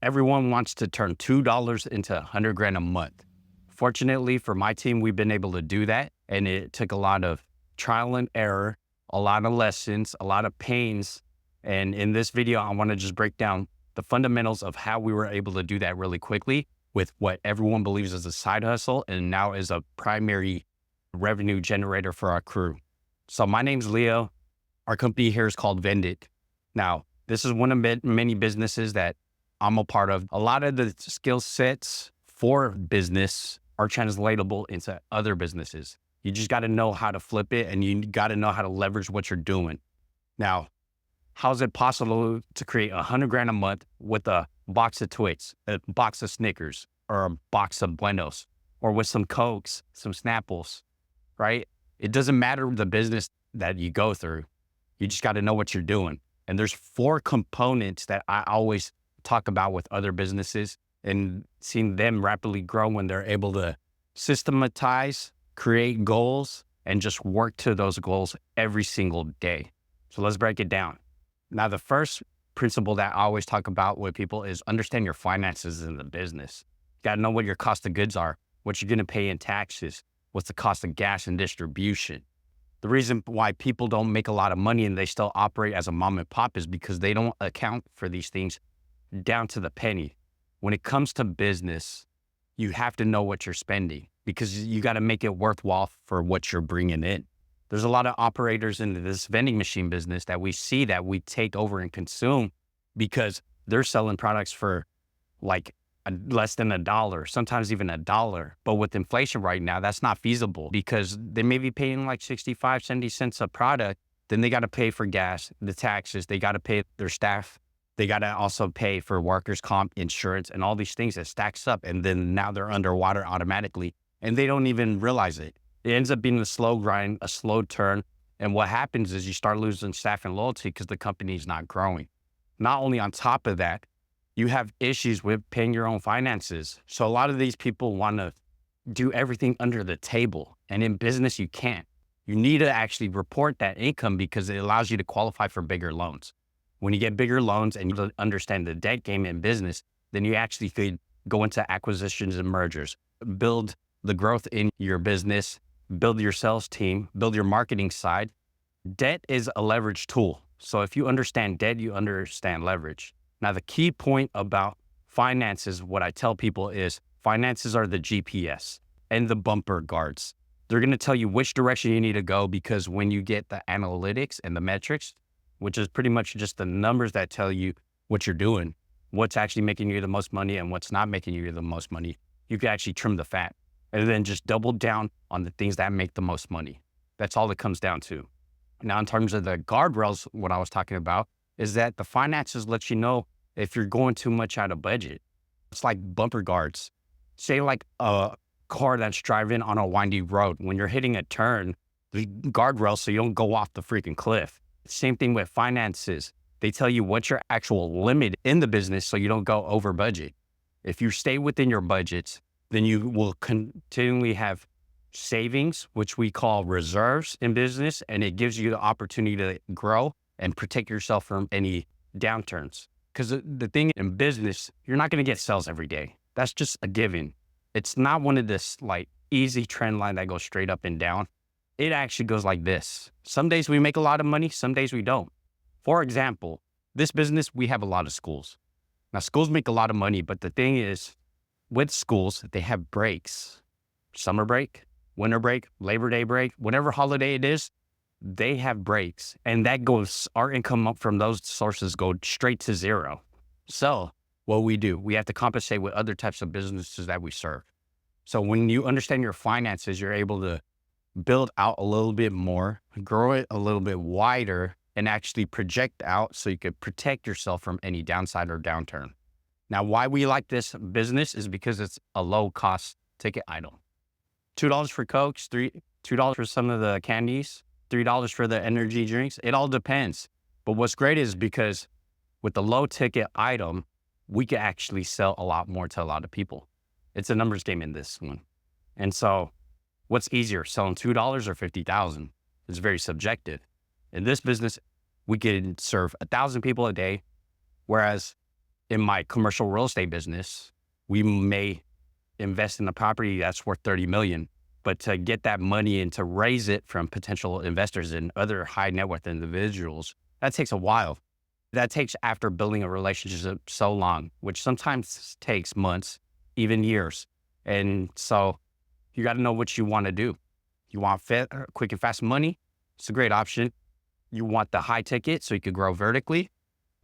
Everyone wants to turn $2 into 100 grand a month. Fortunately for my team, we've been able to do that. And it took a lot of trial and error, a lot of lessons, a lot of pains. And in this video, I want to just break down the fundamentals of how we were able to do that really quickly with what everyone believes is a side hustle and now is a primary revenue generator for our crew. So my name's Leo. Our company here is called Vended. Now, this is one of many businesses that I'm a part of. A lot of the skill sets for business are translatable into other businesses. You just got to know how to flip it, and you got to know how to leverage what you're doing. Now, how is it possible to create 100 grand a month with a box of Twix, a box of Snickers, or a box of Buenos, or with some Cokes, some Snapples, right? It doesn't matter the business that you go through. You just got to know what you're doing. And there's 4 components that I always talk about with other businesses and seeing them rapidly grow when they're able to systematize, create goals, and just work to those goals every single day. So let's break it down. Now, the first principle that I always talk about with people is understand your finances in the business. You got to know what your cost of goods are, what you're going to pay in taxes, what's the cost of gas and distribution. The reason why people don't make a lot of money and they still operate as a mom and pop is because they don't account for these things down to the penny. When it comes to business, you have to know what you're spending because you got to make it worthwhile for what you're bringing in. There's a lot of operators in this vending machine business that we see that we take over and consume because they're selling products for like less than $1, sometimes even $1. But with inflation right now, that's not feasible because they may be paying like 65, 70 cents a product. Then they got to pay for gas, the taxes, they got to pay their staff. They got to also pay for workers' comp, insurance, and all these things that stacks up. And then now they're underwater automatically and they don't even realize it. It ends up being a slow grind, a slow turn. And what happens is you start losing staff and loyalty because the company's not growing. Not only on top of that, you have issues with paying your own finances. So a lot of these people want to do everything under the table. And in business, you can't. You need to actually report that income because it allows you to qualify for bigger loans. When you get bigger loans and you understand the debt game in business, then you actually could go into acquisitions and mergers, build the growth in your business, build your sales team, build your marketing side. Debt is a leverage tool. So if you understand debt, you understand leverage. Now, the key point about finances, what I tell people is finances are the GPS and the bumper guards. They're going to tell you which direction you need to go because when you get the analytics and the metrics, which is pretty much just the numbers that tell you what you're doing, what's actually making you the most money and what's not making you the most money, you can actually trim the fat and then just double down on the things that make the most money. That's all it comes down to. Now, in terms of the guardrails, what I was talking about is that the finances let you know if you're going too much out of budget. It's like bumper guards. Say like a car that's driving on a windy road. When you're hitting a turn, the guardrail so you don't go off the freaking cliff. Same thing with finances. They tell you what's your actual limit in the business so you don't go over budget. If you stay within your budgets, then you will continually have savings, which we call reserves in business, and it gives you the opportunity to grow and protect yourself from any downturns. Because the thing in business, you're not going to get sales every day. That's just a given. It's not one of this like easy trend line that goes straight up and down. It actually goes like this. Some days we make a lot of money, some days we don't. For example, this business, we have a lot of schools. Now, schools make a lot of money, but the thing is, with schools, they have breaks. Summer break, winter break, Labor Day break, whatever holiday it is, they have breaks. And that goes, our income up from those sources go straight to zero. So what we do, we have to compensate with other types of businesses that we serve. So when you understand your finances, you're able to build out a little bit more, grow it a little bit wider, and actually project out so you could protect yourself from any downside or downturn. Now, why we like this business is because it's a low cost ticket item. $2 for Cokes, $2 for some of the candies, $3 for the energy drinks. It all depends. But what's great is because with the low ticket item, we can actually sell a lot more to a lot of people. It's a numbers game in this one. And so what's easier, selling $2 or 50,000? It's very subjective. In this business, we can serve 1,000 people a day, whereas in my commercial real estate business, we may invest in a property that's worth 30 million, but to get that money and to raise it from potential investors and other high net worth individuals, that takes a while. That takes after building a relationship so long, which sometimes takes months, even years. And so you got to know what you want to do. You want quick and fast money? It's a great option. You want the high ticket so you could grow vertically?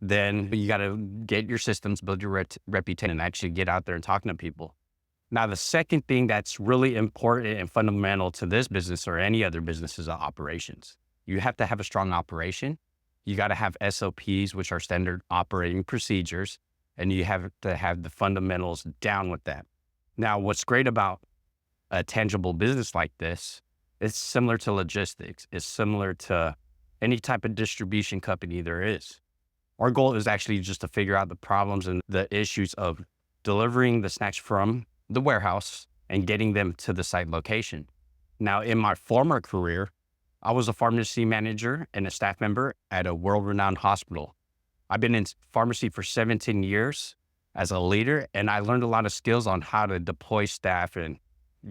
Then you got to get your systems, build your reputation, and actually get out there and talking to people. Now, the second thing that's really important and fundamental to this business or any other business is operations. You have to have a strong operation. You got to have SOPs, which are standard operating procedures, and you have to have the fundamentals down with that. Now, what's great about a tangible business like this, it's similar to logistics. It's similar to any type of distribution company there is. Our goal is actually just to figure out the problems and the issues of delivering the snacks from the warehouse and getting them to the site location. Now, in my former career, I was a pharmacy manager and a staff member at a world-renowned hospital. I've been in pharmacy for 17 years as a leader, and I learned a lot of skills on how to deploy staff and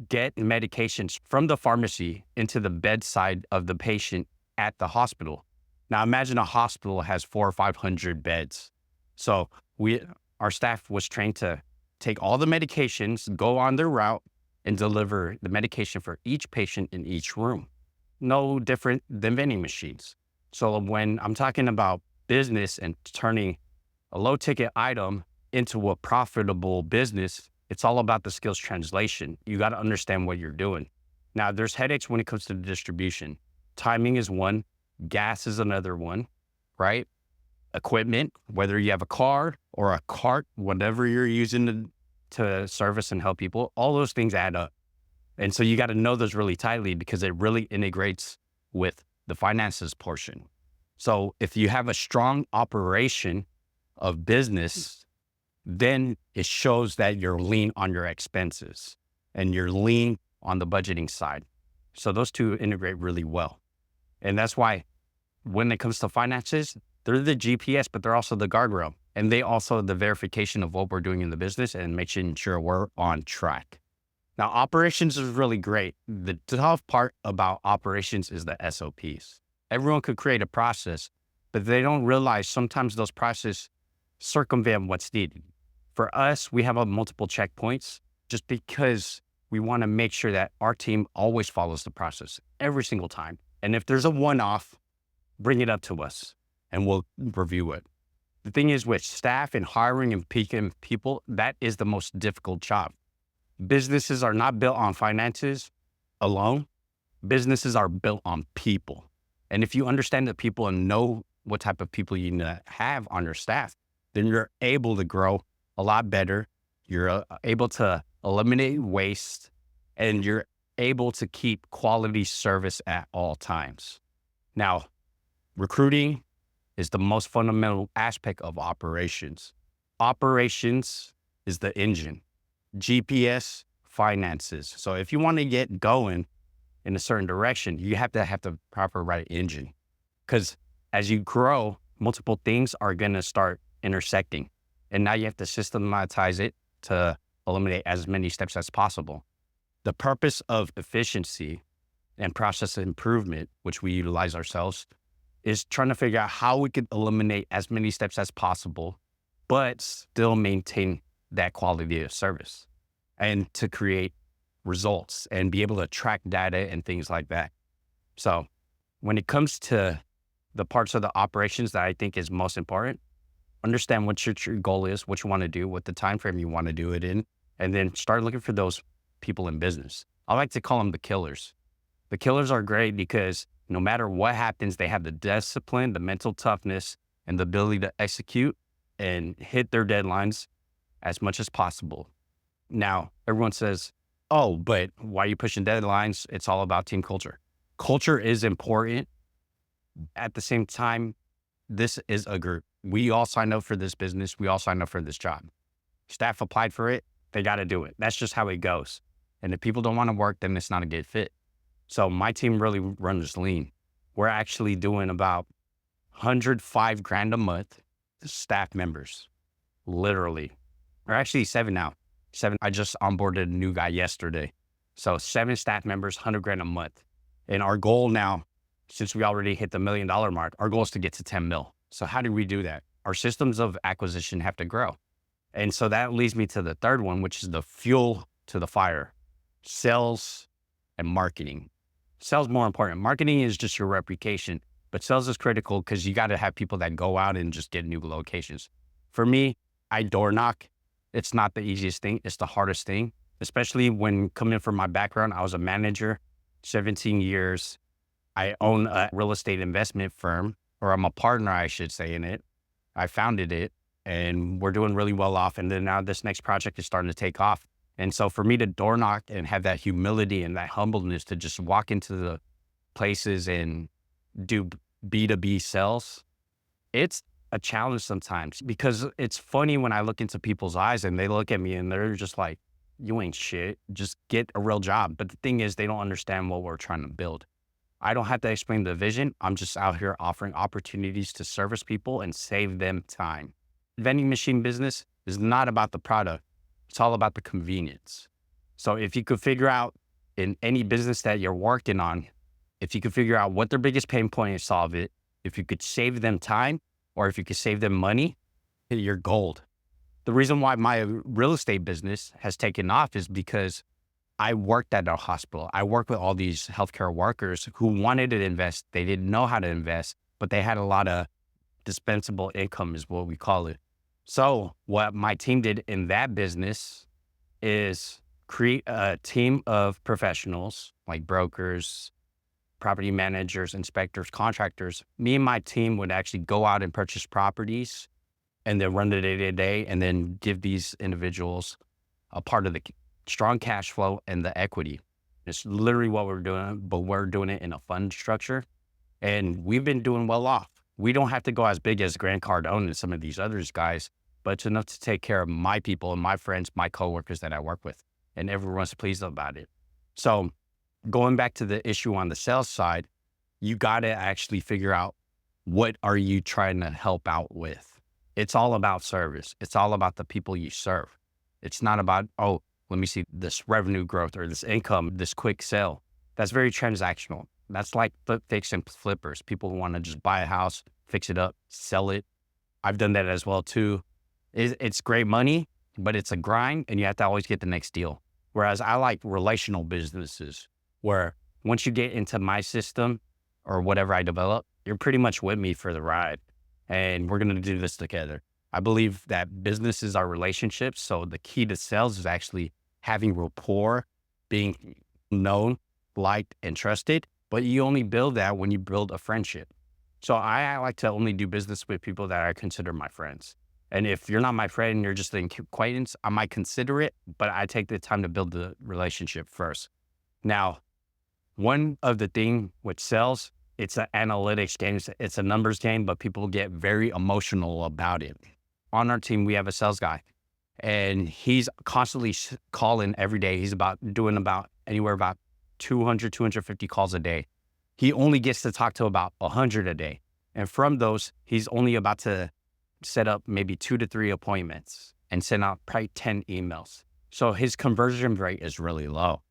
get medications from the pharmacy into the bedside of the patient at the hospital. Now, imagine a hospital has 400 or 500 beds. So our staff was trained to take all the medications, go on their route, and deliver the medication for each patient in each room. No different than vending machines. So when I'm talking about business and turning a low ticket item into a profitable business, it's all about the skills translation. You got to understand what you're doing. Now, there's headaches when it comes to the distribution. Timing is one, gas is another one, right? Equipment, whether you have a car or a cart, whatever you're using to service and help people, all those things add up. And so you got to know those really tightly because it really integrates with the finances portion. So if you have a strong operation of business, then it shows that you're lean on your expenses and you're lean on the budgeting side. So those two integrate really well. And that's why when it comes to finances, they're the GPS, but they're also the guardrail. And they also the verification of what we're doing in the business and making sure we're on track. Now, operations is really great. The tough part about operations is the SOPs. Everyone could create a process, but they don't realize sometimes those processes circumvent what's needed. For us, we have multiple checkpoints just because we want to make sure that our team always follows the process every single time. And if there's a one-off, bring it up to us and we'll review it. The thing is with staff and hiring and picking people, that is the most difficult job. Businesses are not built on finances alone. Businesses are built on people. And if you understand the people and know what type of people you need to have on your staff, then you're able to grow a lot better. You're able to eliminate waste and you're able to keep quality service at all times. Now, recruiting is the most fundamental aspect of operations. Operations is the engine. GPS, finances. So if you want to get going in a certain direction, you have to have the proper right engine. Because as you grow, multiple things are going to start intersecting. And now you have to systematize it to eliminate as many steps as possible. The purpose of efficiency and process improvement, which we utilize ourselves, is trying to figure out how we could eliminate as many steps as possible, but still maintain that quality of service and to create results and be able to track data and things like that. So when it comes to the parts of the operations that I think is most important, understand what your true goal is, what you want to do, what the time frame you want to do it in, and then start looking for those people in business. I like to call them the killers. The killers are great because no matter what happens, they have the discipline, the mental toughness, and the ability to execute and hit their deadlines as much as possible. Now, everyone says, oh, but why are you pushing deadlines? It's all about team culture. Culture is important. At the same time, this is a group. We all signed up for this business. We all signed up for this job. Staff applied for it. They got to do it. That's just how it goes. And if people don't want to work, then it's not a good fit. So my team really runs lean. We're actually doing about $105,000 a month to staff members. literally, or actually 7 now. 7. I just onboarded a new guy yesterday. So 7 staff members, 100 grand a month. And our goal now, since we already hit the $1 million mark, our goal is to get to 10 mil. So how do we do that? Our systems of acquisition have to grow. And so that leads me to the third one, which is the fuel to the fire: sales and marketing. Sales more important. Marketing is just your reputation, but sales is critical because you got to have people that go out and just get new locations. For me, I door knock. It's not the easiest thing. It's the hardest thing, especially when coming from my background. I was a manager, 17 years. I own a real estate investment firm, or I'm a partner, I should say, in it. I founded it, and we're doing really well off. And then now this next project is starting to take off. And so for me to door knock and have that humility and that humbleness to just walk into the places and do B2B sales, it's a challenge sometimes, because it's funny when I look into people's eyes and they look at me and they're just like, you ain't shit, just get a real job. But the thing is, they don't understand what we're trying to build. I don't have to explain the vision. I'm just out here offering opportunities to service people and save them time. Vending machine business is not about the product. It's all about the convenience. So if you could figure out in any business that you're working on, if you could figure out what their biggest pain point and solve it, if you could save them time, or if you could save them money, you're gold. The reason why my real estate business has taken off is because I worked at a hospital. I worked with all these healthcare workers who wanted to invest. They didn't know how to invest, but they had a lot of dispensable income, is what we call it. So what my team did in that business is create a team of professionals like brokers, property managers, inspectors, contractors. Me and my team would actually go out and purchase properties and then run the day-to-day and then give these individuals a part of the strong cash flow and the equity. It's literally what we're doing, but we're doing it in a fund structure. And we've been doing well off. We don't have to go as big as Grant Cardone and some of these others guys, but it's enough to take care of my people and my friends, my coworkers that I work with, and everyone's pleased about it. So going back to the issue on the sales side, you got to actually figure out, what are you trying to help out with? It's all about service. It's all about the people you serve. It's not about, oh, let me see this revenue growth or this income, this quick sale. That's very transactional. That's like fix and flippers. People who want to just buy a house, fix it up, sell it. I've done that as well too. It's great money, but it's a grind and you have to always get the next deal. Whereas I like relational businesses where once you get into my system or whatever I develop, you're pretty much with me for the ride and we're going to do this together. I believe that businesses are relationships. So the key to sales is actually having rapport, being known, liked, and trusted. But you only build that when you build a friendship. So I like to only do business with people that I consider my friends. And if you're not my friend, you're just an acquaintance, I might consider it, but I take the time to build the relationship first. Now, one of the thing with sales, it's an analytics game, it's a numbers game, but people get very emotional about it. On our team, we have a sales guy and he's constantly calling every day. He's doing anywhere about 200, 250 calls a day. He only gets to talk to about 100 a day. And from those, he's only about to set up maybe 2 to 3 appointments and send out probably 10 emails. So his conversion rate is really low.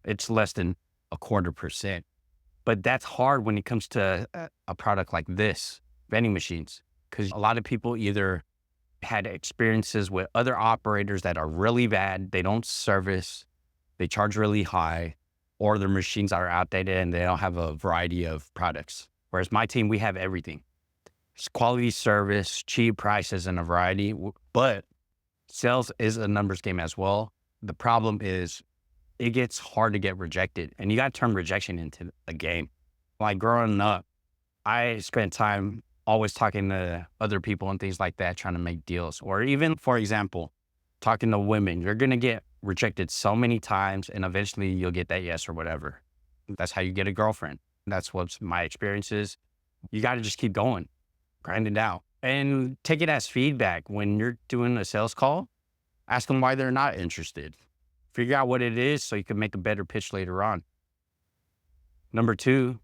It's less than 0.25%. But that's hard when it comes to a product like this, vending machines, because a lot of people either had experiences with other operators that are really bad, they don't service, they charge really high, or their machines are outdated and they don't have a variety of products. Whereas my team, we have everything. It's quality service, cheap prices, and a variety, but sales is a numbers game as well. The problem is it gets hard to get rejected and you got to turn rejection into a game. Like growing up, I spent time always talking to other people and things like that, trying to make deals. Or even, for example, talking to women, you're going to get rejected so many times and eventually you'll get that yes or whatever. That's how you get a girlfriend. That's what my experience is. You got to just keep going, grind it out, and take it as feedback. When you're doing a sales call, ask them why they're not interested. Figure out what it is so you can make a better pitch later on. Number 2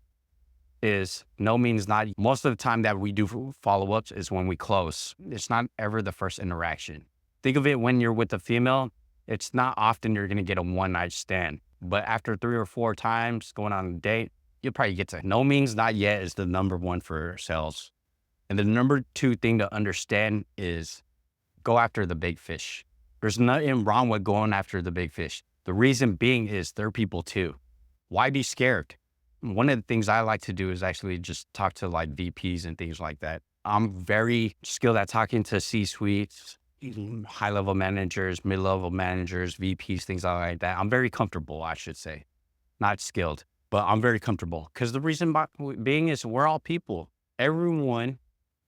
is no means not. Most of the time that we do follow-ups is when we close. It's not ever the first interaction. Think of it when you're with a female, it's not often you're going to get a one-night stand. But after 3 or 4 times going on a date, you'll probably get to no means not yet is the number one for sales. And the number 2 thing to understand is go after the big fish. There's nothing wrong with going after the big fish. The reason being is they're people too. Why be scared? One of the things I like to do is actually just talk to like VPs and things like that. I'm very skilled at talking to C-suites, high-level managers, mid-level managers, VPs, things like that. I'm very comfortable, I should say. Not skilled, but I'm very comfortable. Because the reason being is we're all people. Everyone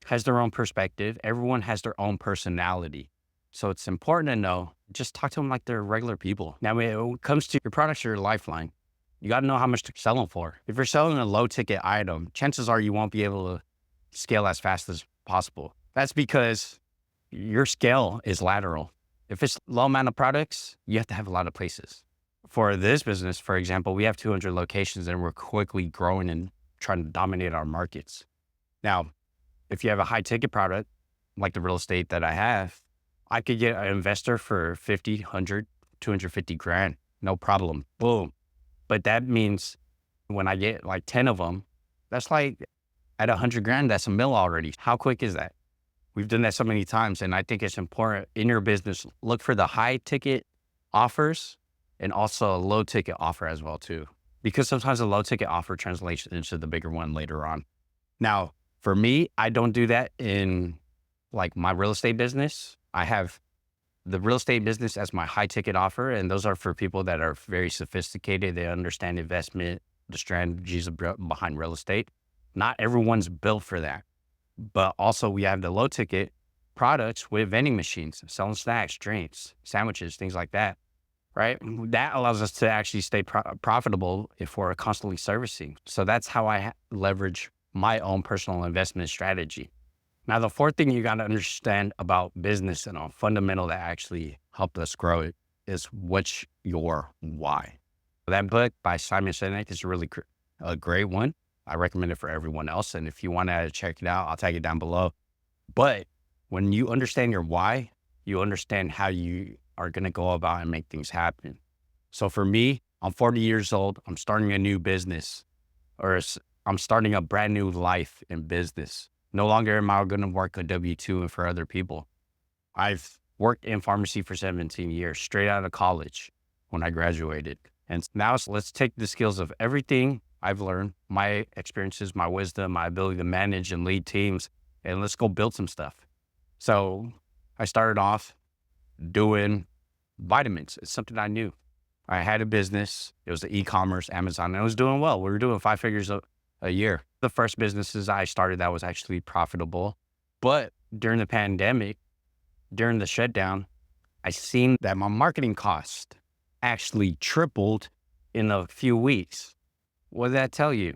has their own perspective. Everyone has their own personality. So it's important to know, just talk to them like they're regular people. Now, when it comes to your products, your lifeline, you got to know how much to sell them for. If you're selling a low ticket item, chances are you won't be able to scale as fast as possible. That's because your scale is lateral. If it's low amount of products, you have to have a lot of places. For this business, for example, we have 200 locations and we're quickly growing and trying to dominate our markets. Now, if you have a high ticket product, like the real estate that I have, I could get an investor for 50, 100, 250 grand. No problem. Boom. But that means when I get like 10 of them, that's like at 100 grand, that's $1 million already. How quick is that? We've done that so many times. And I think it's important in your business, look for the high ticket offers and also a low ticket offer as well too. Because sometimes a low ticket offer translates into the bigger one later on. Now, for me, I don't do that in like my real estate business. I have the real estate business as my high ticket offer. And those are for people that are very sophisticated. They understand investment, the strategies behind real estate. Not everyone's built for that. But also we have the low ticket products with vending machines, selling snacks, drinks, sandwiches, things like that, right? That allows us to actually stay profitable if we're constantly servicing. So that's how I leverage my own personal investment strategy. Now, the 4th thing you got to understand about business and a fundamental that actually helped us grow it is what's your why. That book by Simon Sinek is really a great one. I recommend it for everyone else. And if you want to check it out, I'll tag it down below. But when you understand your why, you understand how you are going to go about and make things happen. So for me, I'm 40 years old. I'm starting a new business, or I'm starting a brand new life in business. No longer am I going to work a W-2 and for other people. I've worked in pharmacy for 17 years, straight out of college when I graduated. And now let's take the skills of everything I've learned, my experiences, my wisdom, my ability to manage and lead teams, and let's go build some stuff. So I started off doing vitamins. It's something I knew. I had a business. It was the e-commerce, Amazon, and I was doing well. We were doing 5 figures a year. The first businesses I started that was actually profitable. But during the pandemic, during the shutdown, I seen that my marketing cost actually tripled in a few weeks. What did that tell you?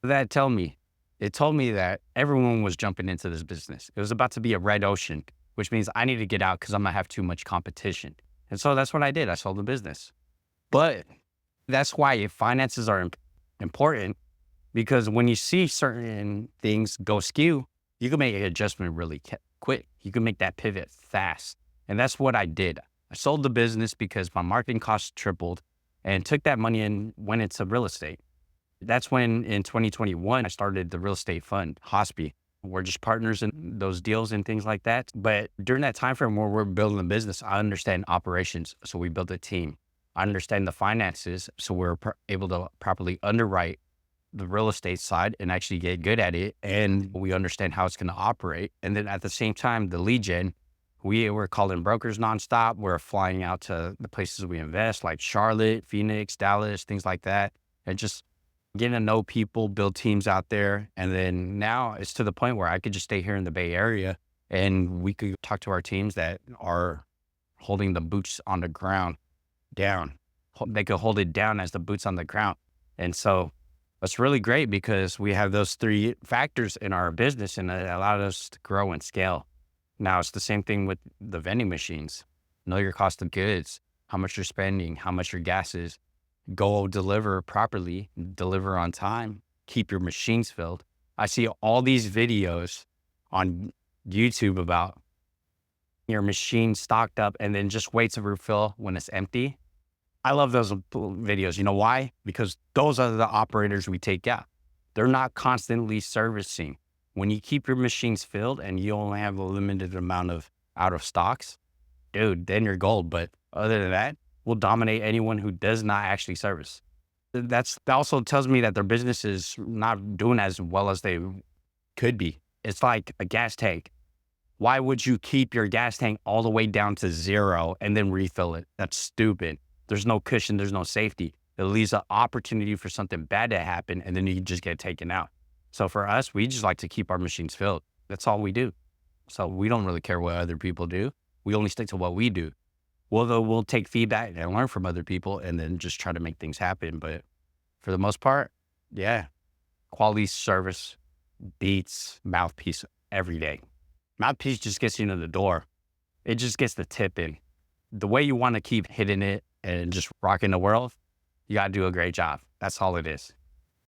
What did that tell me? It told me that everyone was jumping into this business. It was about to be a red ocean, which means I need to get out because I'm going to have too much competition. And so that's what I did. I sold the business. But that's why finances are important, because when you see certain things go skew, you can make an adjustment really quick. You can make that pivot fast. And that's what I did. I sold the business because my marketing costs tripled and took that money and went into real estate. That's when in 2021, I started the real estate fund, Hospi. We're just partners in those deals and things like that. But during that time frame where we're building the business, I understand operations. So we built a team. I understand the finances. So we're able to properly underwrite the real estate side and actually get good at it. And we understand how it's going to operate. And then at the same time, the lead gen, we were calling brokers nonstop. We're flying out to the places we invest, like Charlotte, Phoenix, Dallas, things like that. And just getting to know people, build teams out there. And then now it's to the point where I could just stay here in the Bay Area and we could talk to our teams that are holding the boots on the ground down. They could hold it down as the boots on the ground. And so it's really great because we have those 3 factors in our business and it allowed us to grow and scale. Now it's the same thing with the vending machines. Know your cost of goods, how much you're spending, how much your gas is. Go deliver properly, deliver on time, keep your machines filled. I see all these videos on YouTube about your machine stocked up and then just wait to refill when it's empty. I love those videos. You know why? Because those are the operators we take out. They're not constantly servicing. When you keep your machines filled and you only have a limited amount of out of stocks, dude, then you're gold. But other than that, we'll dominate anyone who does not actually service. That also tells me that their business is not doing as well as they could be. It's like a gas tank. Why would you keep your gas tank all the way down to zero and then refill it? That's stupid. There's no cushion. There's no safety. It leaves an opportunity for something bad to happen, and then you just get taken out. So for us, we just like to keep our machines filled. That's all we do. So we don't really care what other people do. We only stick to what we do. We'll take feedback and learn from other people and then just try to make things happen. But for the most part, yeah, quality service beats mouthpiece every day. Mouthpiece just gets you into the door. It just gets the tip in. The way you want to keep hitting it and just rocking the world, you got to do a great job. That's all it is.